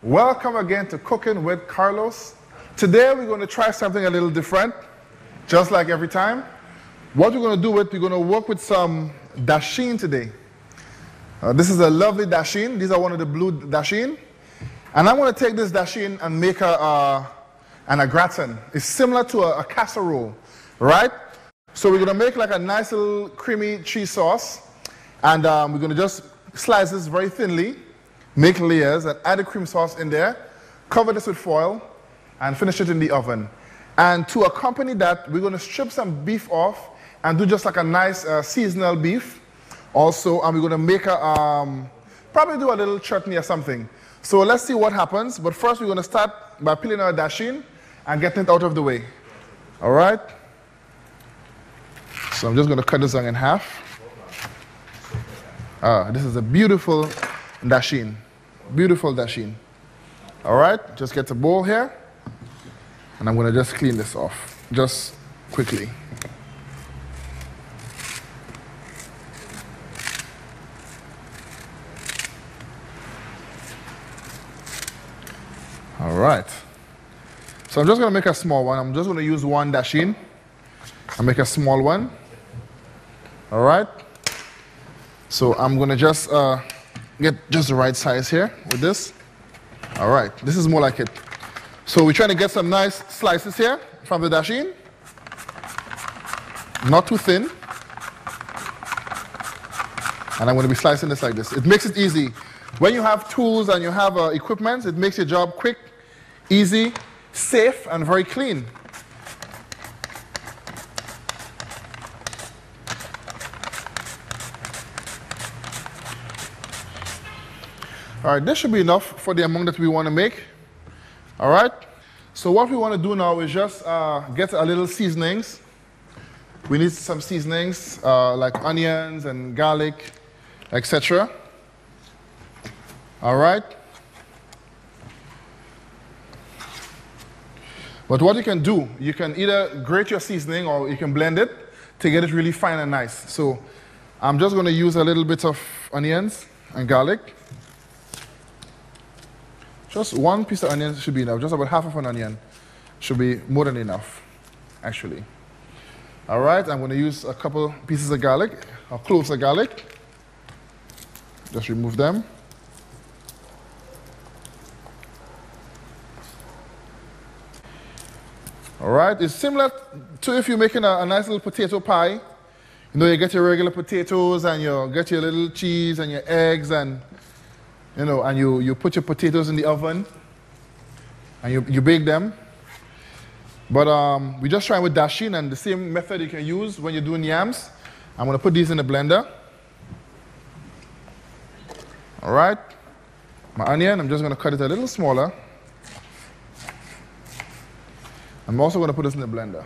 Welcome again to Cooking with Carlos. Today we're going to try something a little different, just like every time. What we're going to do we're going to work with some dasheen today. This is a lovely dasheen. These are one of the blue dasheen. And I'm going to take this dasheen and make a gratin. It's similar to a casserole, right? So we're going to make like a nice little creamy cheese sauce. And we're going to just slice this very thinly, make layers, and add the cream sauce in there, cover this with foil, and finish it in the oven. And to accompany that, we're going to strip some beef off and do just like a nice seasonal beef. Also, and we're going to make probably do a little chutney or something. So let's see what happens. But first, we're going to start by peeling our dasheen and getting it out of the way. All right? So I'm just going to cut this in half. This is a beautiful dasheen. Beautiful dasheen. All right, just get the bowl here. And I'm going to just clean this off, just quickly. All right. So I'm just going to make a small one. I'm just going to use one dasheen and make a small one. All right. So I'm going to just get just the right size here with this. All right, this is more like it. So we're trying to get some nice slices here from the dasheen. Not too thin. And I'm going to be slicing this like this. It makes it easy. When you have tools and you have equipment, it makes your job quick, easy, safe, and very clean. All right, this should be enough for the amount that we want to make. All right, so what we want to do now is just get a little seasonings. We need some seasonings like onions and garlic, etc. All right. But what you can do, you can either grate your seasoning or you can blend it to get it really fine and nice. So I'm just going to use a little bit of onions and garlic. Just one piece of onion should be enough. Just about half of an onion should be more than enough, actually. All right, I'm going to use a couple pieces of garlic, or cloves of garlic. Just remove them. All right, it's similar to if you're making a nice little potato pie. You know, you get your regular potatoes and you get your little cheese and your eggs and you know, and you put your potatoes in the oven and you bake them. But we're just trying with dasheen, and the same method you can use when you're doing yams. I'm going to put these in the blender. All right. My onion, I'm just going to cut it a little smaller. I'm also going to put this in the blender.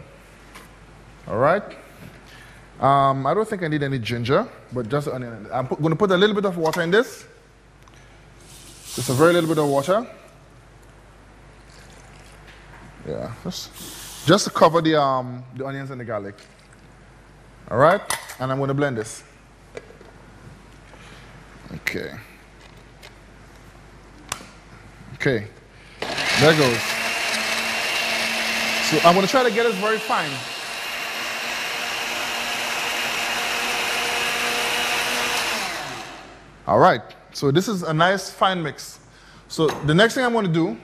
All right. I don't think I need any ginger, but just onion. I'm going to put a little bit of water in this. Just a very little bit of water. Yeah, just to cover the onions and the garlic. All right, and I'm going to blend this. Okay. Okay, there goes. So I'm going to try to get this very fine. All right. So this is a nice fine mix. So the next thing I'm going to do,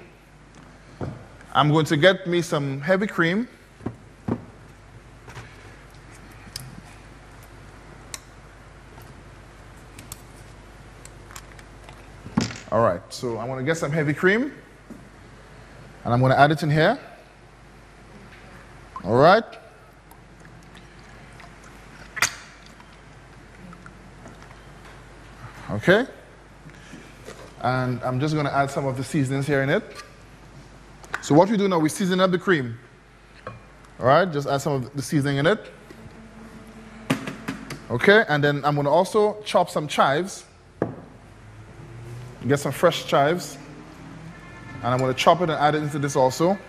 I'm going to get me some heavy cream. All right, so I'm going to get some heavy cream, and I'm going to add it in here. All right. Okay. And I'm just going to add some of the seasonings here in it. So what we do now, we season up the cream. All right, just add some of the seasoning in it. Okay, and then I'm going to also chop some chives. Get some fresh chives. And I'm going to chop it and add it into this also.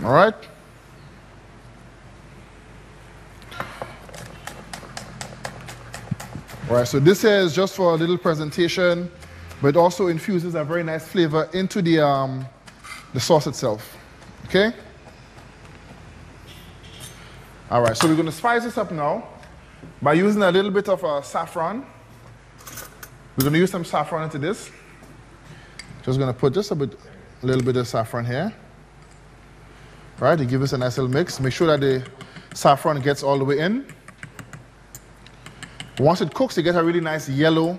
All right. All right, so this here is just for a little presentation, but it also infuses a very nice flavor into the sauce itself. Okay? All right, so we're going to spice this up now by using a little bit of saffron. We're going to use some saffron into this. Just going to put just a little bit of saffron here. All right, to give us a nice little mix. Make sure that the saffron gets all the way in. Once it cooks, you get a really nice yellow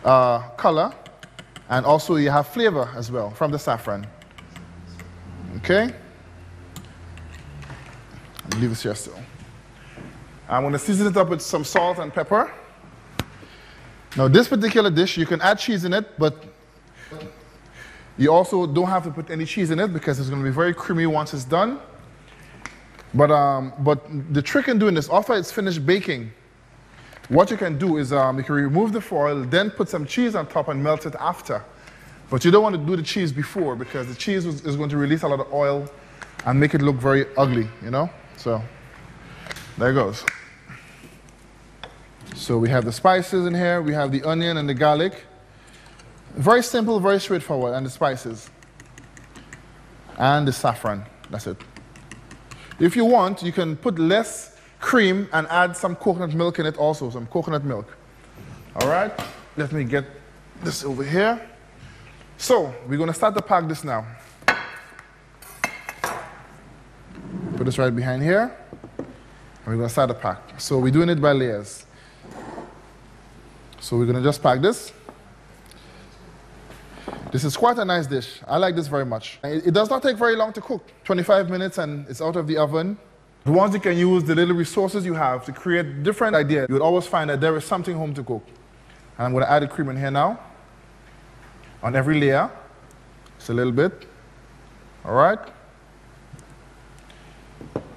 color, and also you have flavor as well from the saffron. Okay? Leave this here still. I'm going to season it up with some salt and pepper. Now, this particular dish, you can add cheese in it, but you also don't have to put any cheese in it because it's going to be very creamy once it's done. But the trick in doing this, after it's finished baking, what you can do is you can remove the foil, then put some cheese on top and melt it after. But you don't want to do the cheese before because the cheese is going to release a lot of oil and make it look very ugly, you know? So, there it goes. So we have the spices in here, we have the onion and the garlic. Very simple, very straightforward, and the spices. And the saffron, that's it. If you want, you can put less cream and add some coconut milk in it also, some coconut milk. All right, let me get this over here. So, we're gonna start to pack this now. Put this right behind here, and we're gonna start to pack. So we're doing it by layers. So we're gonna just pack this. This is quite a nice dish. I like this very much. It does not take very long to cook. 25 minutes and it's out of the oven. Once you can use the little resources you have to create different ideas, you would always find that there is something home to cook. And I'm going to add the cream in here now. On every layer. Just a little bit. All right.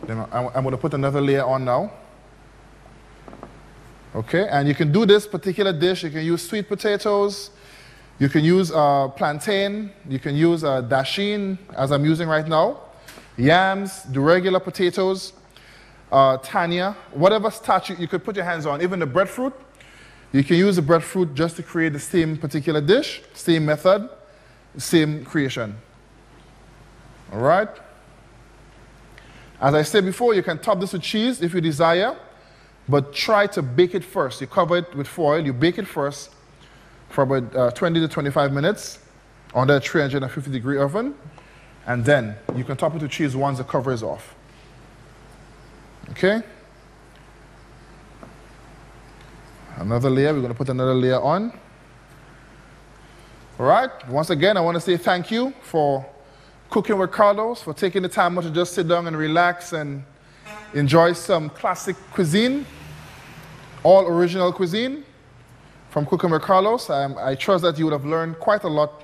Then I'm going to put another layer on now. Okay, and you can do this particular dish. You can use sweet potatoes. You can use plantain, you can use dasheen, as I'm using right now, yams, the regular potatoes, tanya, whatever starch you could put your hands on, even the breadfruit. You can use the breadfruit just to create the same particular dish, same method, same creation. All right? As I said before, you can top this with cheese if you desire, but try to bake it first. You cover it with foil, you bake it first, for about 20 to 25 minutes under a 350-degree oven, and then you can top it with cheese once the cover is off. Okay? Another layer, we're going to put another layer on. All right, once again, I want to say thank you for cooking with Carlos, for taking the time out to just sit down and relax and enjoy some classic cuisine, all original cuisine. From Cooking with Carlos. I trust that you would have learned quite a lot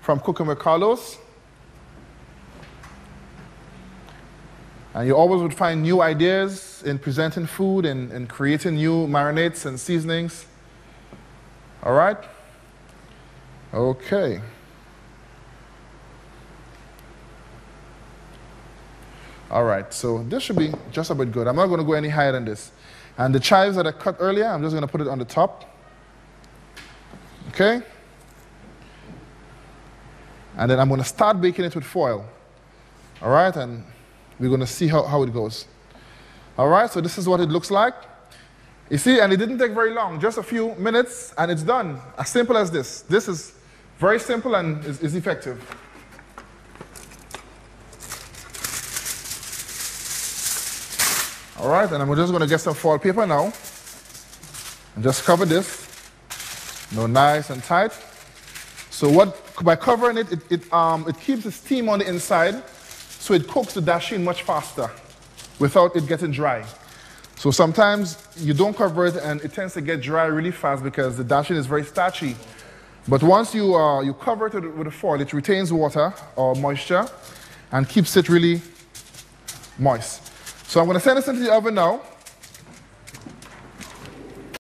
from Cooking with Carlos. And you always would find new ideas in presenting food and creating new marinades and seasonings. All right? Okay. All right, so this should be just a bit good. I'm not going to go any higher than this. And the chives that I cut earlier, I'm just going to put it on the top. Okay? And then I'm going to start baking it with foil. All right? And we're going to see how it goes. All right? So this is what it looks like. You see, and it didn't take very long, just a few minutes, and it's done. As simple as this. This is very simple and is effective. All right? And I'm just going to get some foil paper now. And just cover this. Nice and tight. So by covering it, it keeps the steam on the inside, so it cooks the dasheen much faster without it getting dry. So sometimes you don't cover it and it tends to get dry really fast because the dasheen is very starchy. But once you cover it with a foil, it retains water or moisture and keeps it really moist. So I'm going to send this into the oven now